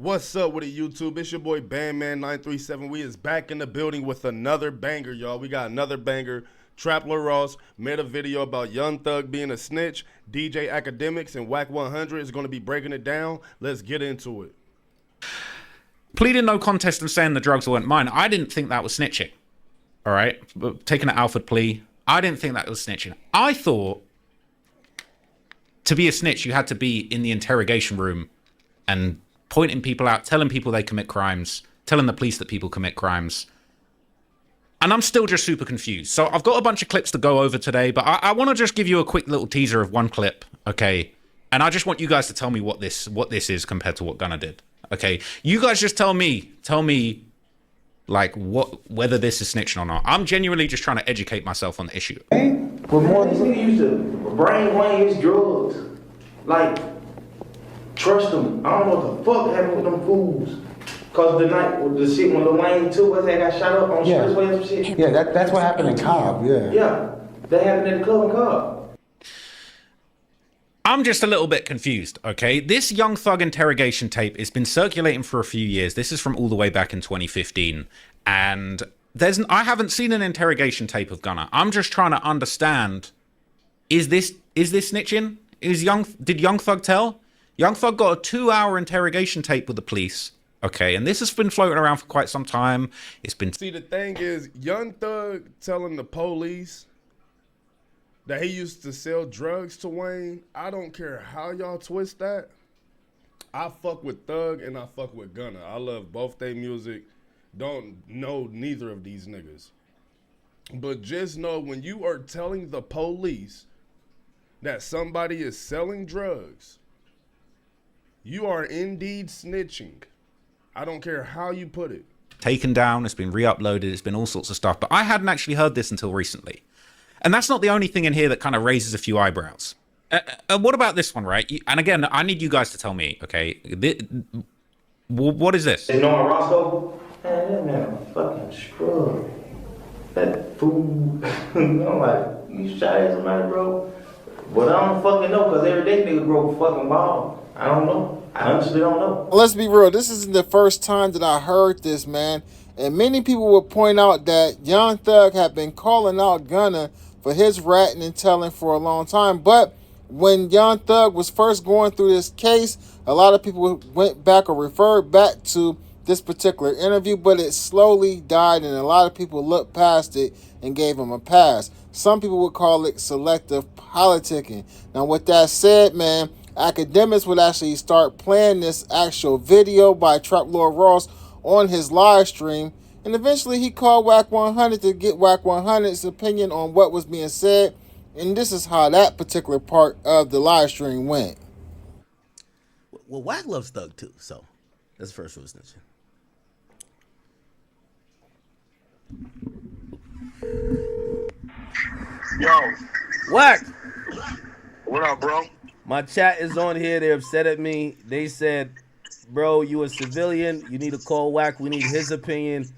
What's up with it, YouTube? It's your boy Bandman937. We is back in the building with another banger, y'all. We got another banger. Trap Lil Ross made a video about Young Thug being a snitch. DJ Academics and Whack 100 is going to be breaking it down. Let's get into it. Pleading no contest and saying the drugs weren't mine. I didn't think that was snitching. All right? Taking an Alfred plea. I didn't think that was snitching. I thought to be a snitch, you had to be in the interrogation room and pointing people out, telling people they commit crimes, telling the police that people commit crimes. And I'm still just super confused. So I've got a bunch of clips to go over today, but I want to just give you a quick little teaser of one clip, okay? And I just want you guys to tell me what this is compared to what Gunna did, okay? You guys just tell me, like, whether this is snitching or not. I'm genuinely just trying to educate myself on the issue. But more than this nigga used to brainwash his drugs. Like, trust them. I don't know what the fuck happened with them fools. Cause the night with the shit when Lil Wayne too, was that got shot up on Expressway and some shit? Yeah, that's what happened in Cobb, yeah. Yeah, that happened at the club in Cobb. I'm just a little bit confused, okay? This Young Thug interrogation tape has been circulating for a few years. This is from all the way back in 2015. And I haven't seen an interrogation tape of Gunna. I'm just trying to understand, is this snitching? Did Young Thug tell? Young Thug got a 2-hour interrogation tape with the police. Okay, and this has been floating around for quite some time. It's been... See, the thing is, Young Thug telling the police that he used to sell drugs to Wayne, I don't care how y'all twist that. I fuck with Thug and I fuck with Gunna. I love both their music. Don't know neither of these niggas. But just know when you are telling the police that somebody is selling drugs, you are indeed snitching. I don't care how you put it. Taken down, it's been re-uploaded, it's been all sorts of stuff. But I hadn't actually heard this until recently. And that's not the only thing in here that kind of raises a few eyebrows. What about this one, right? And again, I need you guys to tell me, okay? What is this? You know what, Roscoe? Man, that man a fucking scrub. That fool. I'm like, you shot at somebody, bro? But I don't fucking know, because every day nigga broke a fucking ball. I don't know. I honestly don't know. Let's be real. This isn't the first time that I heard this, man. And many people would point out that Young Thug had been calling out Gunna for his ratting and telling for a long time. But when Young Thug was first going through this case, a lot of people went back or referred back to this particular interview, but it slowly died and a lot of people looked past it and gave him a pass. Some people would call it selective politicking. Now, with that said, man, Academics would actually start playing this actual video by Trap Lil Ross on his live stream, and eventually he called Whack 100 to get Whack 100's opinion on what was being said, and this is how that particular part of the live stream went. Well, Whack loves Thug too, so that's the first rule of snitching. Yo, Whack! what up, bro? My chat is on here. They're upset at me. They said, bro, you a civilian. You need to call Whack. We need his opinion.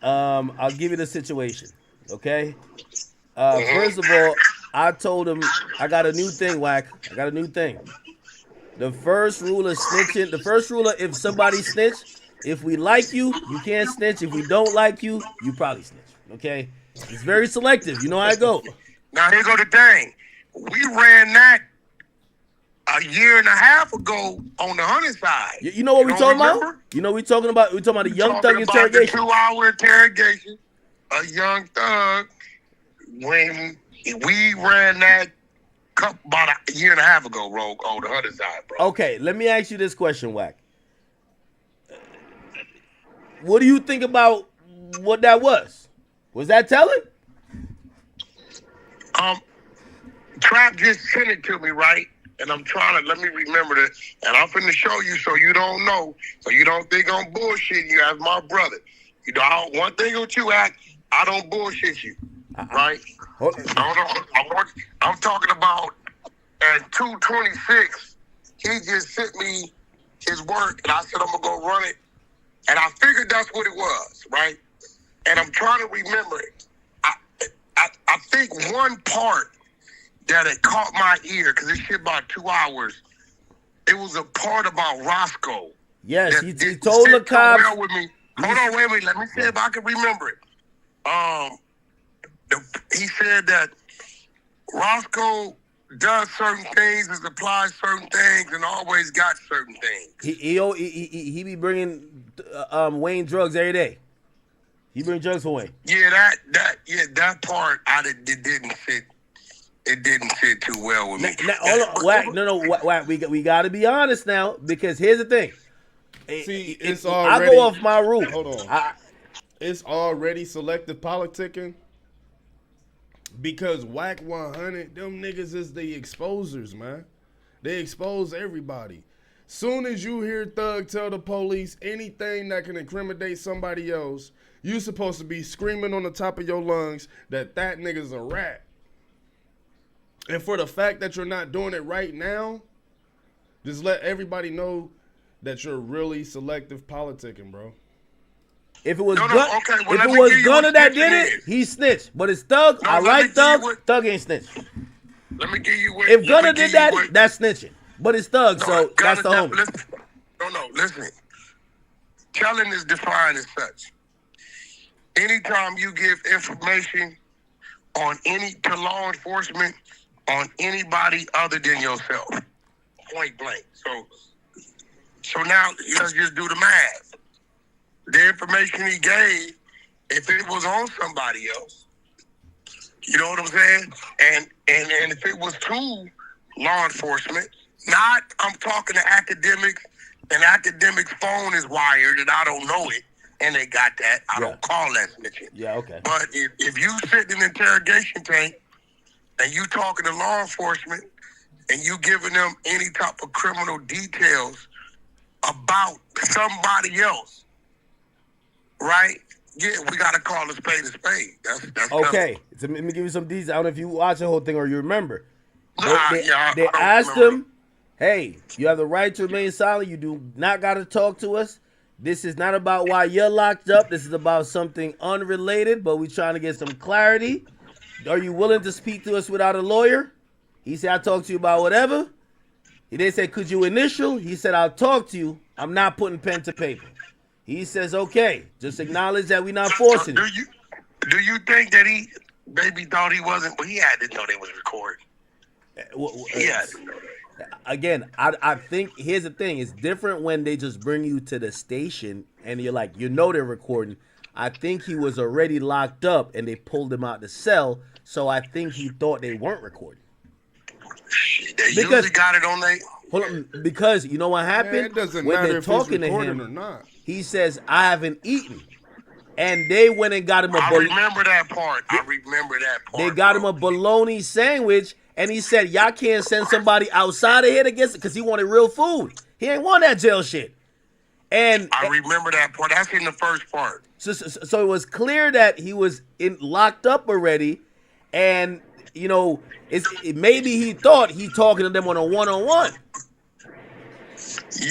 I'll give you the situation, okay? First of all, I told him I got a new thing, Whack. I got a new thing. The first rule of snitching, the first rule of if somebody snitch, if we like you, you can't snitch. If we don't like you, you probably snitch, okay? It's very selective. You know how I go. Now, here go the thing. We ran that a year and a half ago on the Hunter side. You know what we talking about? You know what we talking about? We talking about the Young Thug interrogation. The 2-hour interrogation of Young Thug when we ran that about a year and a half ago, Rogue, on the Hunter side, bro. Okay, let me ask you this question, Whack. What do you think about what that was? Was that telling? Trap just sent it to me, right? And I'm trying to, let me remember this. And I'm finna show you so you don't know, so you don't think I'm bullshitting you as my brother. You know, one thing with you, Act, I don't bullshit you, right? No, I'm talking about at 2:26, he just sent me his work, and I said I'm gonna go run it. And I figured that's what it was, right? And I'm trying to remember it. I think one part that it caught my ear, because this shit about 2 hours, it was a part about Roscoe. Yes, he told the cops. Well with me. Hold on, wait a minute. Let me see if I can remember it. He said that Roscoe does certain things and supplies certain things and always got certain things. He be bringing Wayne drugs every day. He bring drugs for Wayne. Yeah, that part it didn't fit. It didn't fit too well with me. We got to be honest now, because here's the thing. See, it's already. I go off my rule. Hold on. It's already selective politicking because Whack 100, them niggas is the exposers, man. They expose everybody. Soon as you hear Thug tell the police anything that can incriminate somebody else, you supposed to be screaming on the top of your lungs that nigga's a rat. And for the fact that you're not doing it right now, just let everybody know that you're really selective politicking, bro. If it was Gunna that did it, he snitched. But it's Thug. I like Thug. Thug ain't snitch. Let me give you what. If Gunna did that, that's snitching. But it's Thug, so that's the homie. Listen. Telling is defined as such. Anytime you give information to law enforcement on anybody other than yourself, point blank. So now let's just do the math. The information he gave, if it was on somebody else, you know what I'm saying? And if it was to law enforcement, I'm talking to academics, and academics' phone is wired, and I don't know it, and they got that. I don't call that snitching. Yeah, okay. But if you sit in an interrogation tank and you talking to law enforcement and you giving them any type of criminal details about somebody else, right? Yeah, we got to call a spade a spade. That's okay. So let me give you some details. I don't know if you watch the whole thing or you remember. They I asked him, hey, you have the right to remain silent. You do not got to talk to us. This is not about why you're locked up. This is about something unrelated, but we're trying to get some clarity. Are you willing to speak to us without a lawyer? He said, I'll talk to you about whatever. They said, could you initial? He said, I'll talk to you. I'm not putting pen to paper. He says, okay, just acknowledge that we're not forcing it. Do you think that he maybe thought he wasn't, but he had to know they was recording? He had to know that. Again, I think, here's the thing. It's different when they just bring you to the station and you're like, they're recording. I think he was already locked up and they pulled him out the cell, so I think he thought they weren't recording. They usually got it on they... Hold on, because you know what happened? Man, it doesn't when matter they're if talking he's to recording him, or not. He says, I haven't eaten. And they went and got him I remember that part. They got him a bologna sandwich, and he said, y'all can't send somebody outside of here to get it, because he wanted real food. He ain't want that jail shit. And I remember that part. That's in the first part. So it was clear that he was locked up already, and maybe he thought he talking to them on a one-on-one.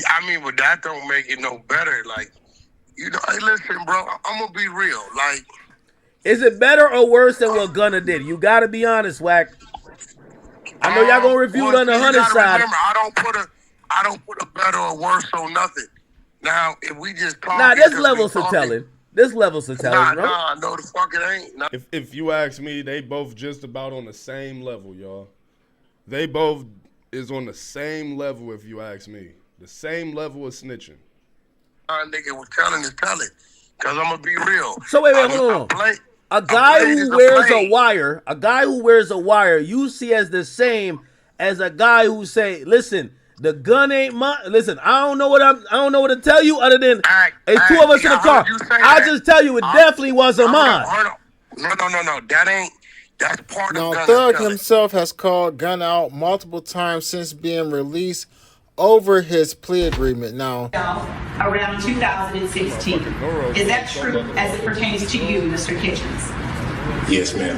I mean, but that don't make it no better. Like, hey, listen, bro, I'm gonna be real. Like, is it better or worse than what Gunna did? You gotta be honest, Wack. I know y'all gonna review it on the 100 side. Remember, I don't put a better or worse on nothing. Now, if we just talk, there's levels to telling. There's levels to telling, bro. No, the fuck it ain't. Nah. If you ask me, they both just about on the same level, y'all. They both is on the same level, if you ask me. The same level of snitching. Nigga was telling is telling. Because I'm going to be real. So wait, hold on. A guy who wears a wire, you see as the same as a guy who say, listen, the gun ain't mine. Listen, I don't know what to tell you other than it's two of us in the car. I'll just tell you it definitely wasn't mine. No. That ain't. That's part of Gunna. Now, Thug himself has called Gunna out multiple times since being released over his plea agreement. Now, around 2016. Is that true as it pertains to you, Mr. Kitchens? Yes, ma'am.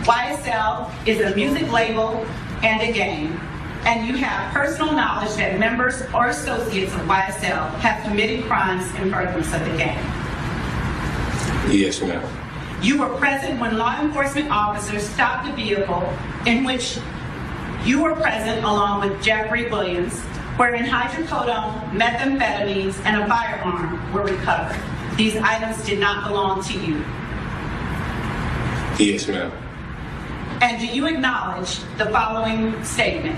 YSL is a music label and a game, and you have personal knowledge that members or associates of YSL have committed crimes in furtherance of the game. Yes, ma'am. You were present when law enforcement officers stopped the vehicle in which you were present along with Jeffrey Williams wherein hydrocodone, methamphetamines, and a firearm were recovered. These items did not belong to you. Yes, ma'am. And do you acknowledge the following statement?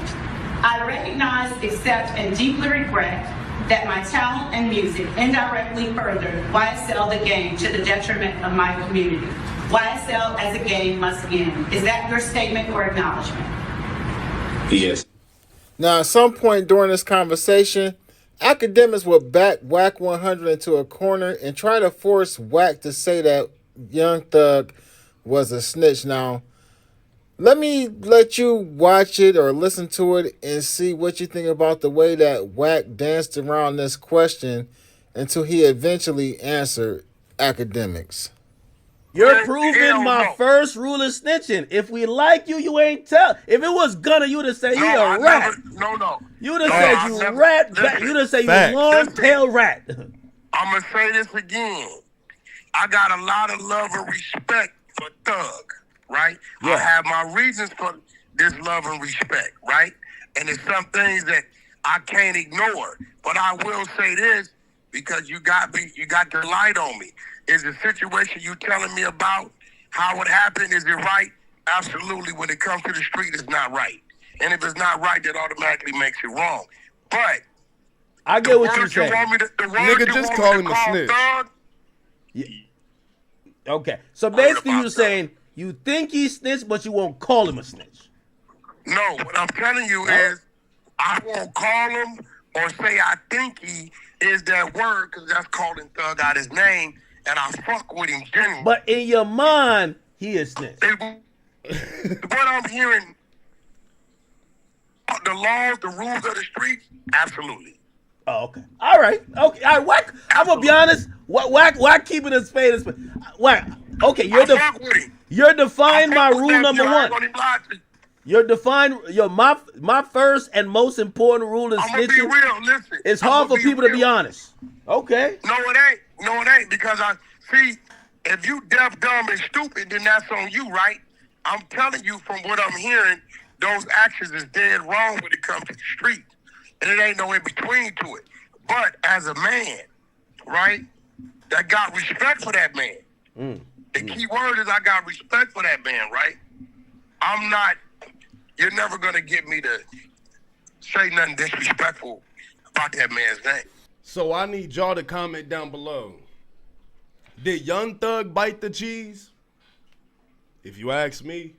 I recognize, accept, and deeply regret that my talent and music indirectly furthered YSL the game to the detriment of my community. YSL as a game must end. Is that your statement or acknowledgement? Yes. Now, at some point during this conversation, academics would back Wack 100 into a corner and try to force Wack to say that Young Thug was a snitch. Now, let me let you watch it or listen to it and see what you think about the way that Wack danced around this question until he eventually answered academics. You're proving my first rule of snitching. If we like you, you ain't tell. If it was Gunna, you would have said he a rat. You would have said you rat. You would have said you a long tail rat. I'm gonna say this again. I got a lot of love and respect for Thug, right? Yeah. I have my reasons for this love and respect, right? And it's some things that I can't ignore. But I will say this because you got the light on me. Is the situation you telling me about how it happened, is it right? Absolutely. When it comes to the street, it's not right. And if it's not right, that automatically makes it wrong. But I get what you're saying. Nigga, just call him a snitch. Thug, Yeah. Okay. So basically you're saying you think he snitched, but you won't call him a snitch. no, what I'm telling you is I won't call him or say I think he is that word because that's calling Thug out his name. And I fuck with him genuinely. But in your mind, he is snitch. What I'm hearing, the laws, the rules of the streets, absolutely. Oh, okay. All right. Okay. All right. Wack. I'm gonna be honest. Wack keeping his spade is Wack. Okay. I fuck with him. You're defying my I fuck with rule that number shit. I ain't one. gonna even lie to you. You're defying my first and most important rule is I'm gonna be snitching. real. Listen, It's I'm hard for gonna people to real. be honest. Okay. No, it ain't. No, it ain't. Because I see, if you deaf, dumb, and stupid, then that's on you, right? I'm telling you from what I'm hearing, those actions is dead wrong when it comes to the street. And it ain't no in between to it. But as a man, right, that got respect for that man. The key word is I got respect for that man, right? I'm not, you're never going to get me to say nothing disrespectful about that man's name. So I need y'all to comment down below. Did Young Thug bite the cheese? If you ask me,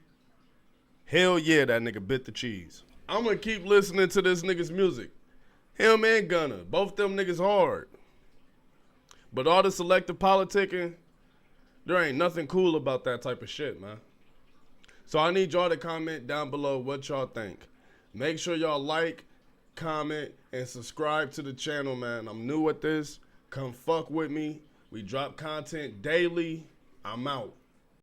hell yeah, that nigga bit the cheese. I'm gonna keep listening to this nigga's music. Him and Gunna, both them niggas hard. But all the selective politicking, there ain't nothing cool about that type of shit, man. So I need y'all to comment down below what y'all think. Make sure y'all like, comment, and subscribe to the channel, man. I'm new at this. Come fuck with me. We drop content daily. I'm out.